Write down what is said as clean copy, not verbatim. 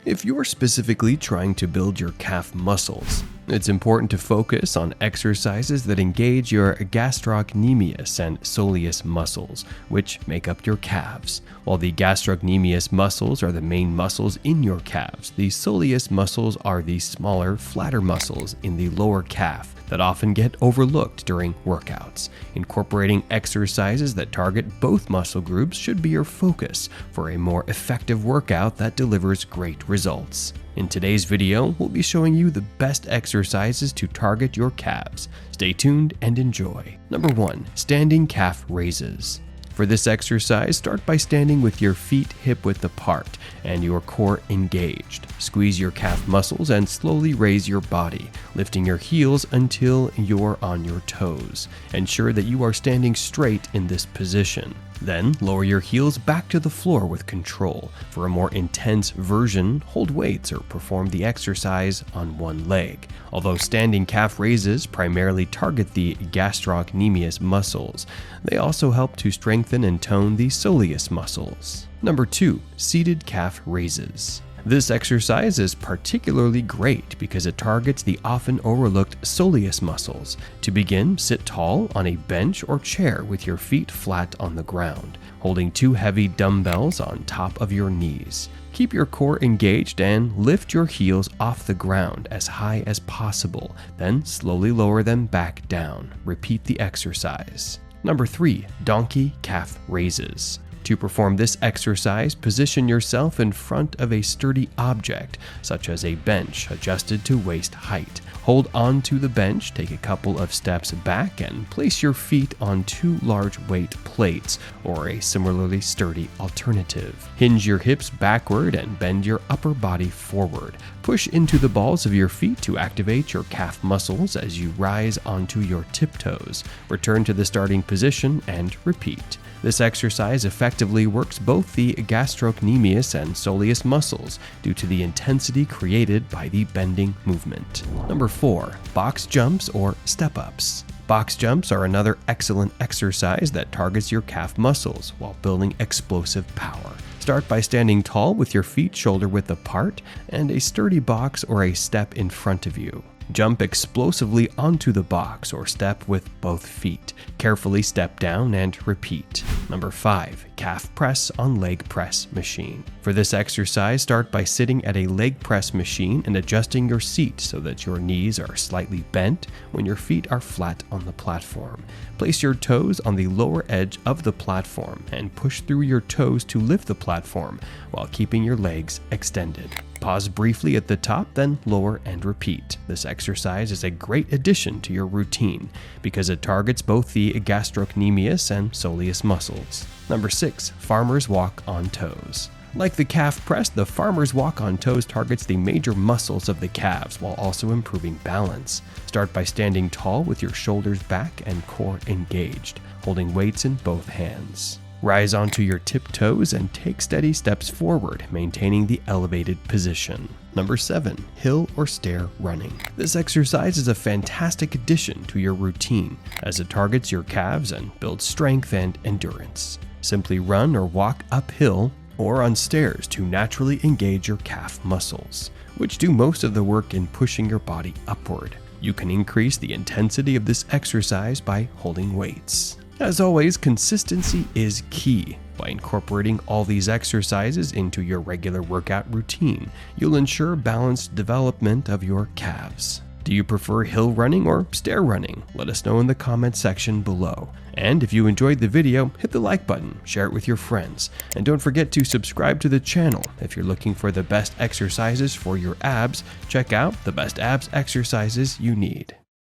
If you're specifically trying to build your calf muscles, it's important to focus on exercises that engage your gastrocnemius and soleus muscles, which make up your calves. While the gastrocnemius muscles are the main muscles in your calves, the soleus muscles are the smaller, flatter muscles in the lower calf that often get overlooked during workouts. Incorporating exercises that target both muscle groups should be your focus for a more effective workout that delivers great results. In today's video, we'll be showing you the best exercises to target your calves. Stay tuned and enjoy. Number 1. Standing calf raises. For this exercise, start by standing with your feet hip-width apart and your core engaged. Squeeze your calf muscles and slowly raise your body, lifting your heels until you're on your toes. Ensure that you are standing straight in this position. Then, lower your heels back to the floor with control. For a more intense version, hold weights or perform the exercise on one leg. Although standing calf raises primarily target the gastrocnemius muscles, they also help to strengthen and tone the soleus muscles. Number 2. Seated calf raises. This exercise is particularly great because it targets the often overlooked soleus muscles. To begin, sit tall on a bench or chair with your feet flat on the ground, holding 2 heavy dumbbells on top of your knees. Keep your core engaged and lift your heels off the ground as high as possible, then slowly lower them back down. Repeat the exercise. Number 3. Donkey calf raises. To perform this exercise, position yourself in front of a sturdy object, such as a bench adjusted to waist height. Hold on to the bench, take a couple of steps back, and place your feet on 2 large weight plates, or a similarly sturdy alternative. Hinge your hips backward and bend your upper body forward. Push into the balls of your feet to activate your calf muscles as you rise onto your tiptoes. Return to the starting position and repeat. This exercise effectively works both the gastrocnemius and soleus muscles due to the intensity created by the bending movement. Number 4. Box jumps or step-ups. Box jumps are another excellent exercise that targets your calf muscles while building explosive power. Start by standing tall with your feet shoulder-width apart and a sturdy box or a step in front of you. Jump explosively onto the box or step with both feet. Carefully step down and repeat. Number 5. Calf press on leg press machine. For this exercise, start by sitting at a leg press machine and adjusting your seat so that your knees are slightly bent when your feet are flat on the platform. Place your toes on the lower edge of the platform and push through your toes to lift the platform while keeping your legs extended. Pause briefly at the top, then lower and repeat. This exercise is a great addition to your routine because it targets both the gastrocnemius and soleus muscles. Number 6. Farmer's walk on toes. Like the calf press, the farmer's walk on toes targets the major muscles of the calves while also improving balance. Start by standing tall with your shoulders back and core engaged, holding weights in both hands. Rise onto your tiptoes and take steady steps forward, maintaining the elevated position. Number 7. Hill or stair running. This exercise is a fantastic addition to your routine as it targets your calves and builds strength and endurance. Simply run or walk uphill or on stairs to naturally engage your calf muscles, which do most of the work in pushing your body upward. You can increase the intensity of this exercise by holding weights. As always, consistency is key. By incorporating all these exercises into your regular workout routine, you'll ensure balanced development of your calves. Do you prefer hill running or stair running? Let us know in the comment section below. And if you enjoyed the video, hit the like button, share it with your friends, and don't forget to subscribe to the channel. If you're looking for the best exercises for your abs, check out the best abs exercises you need.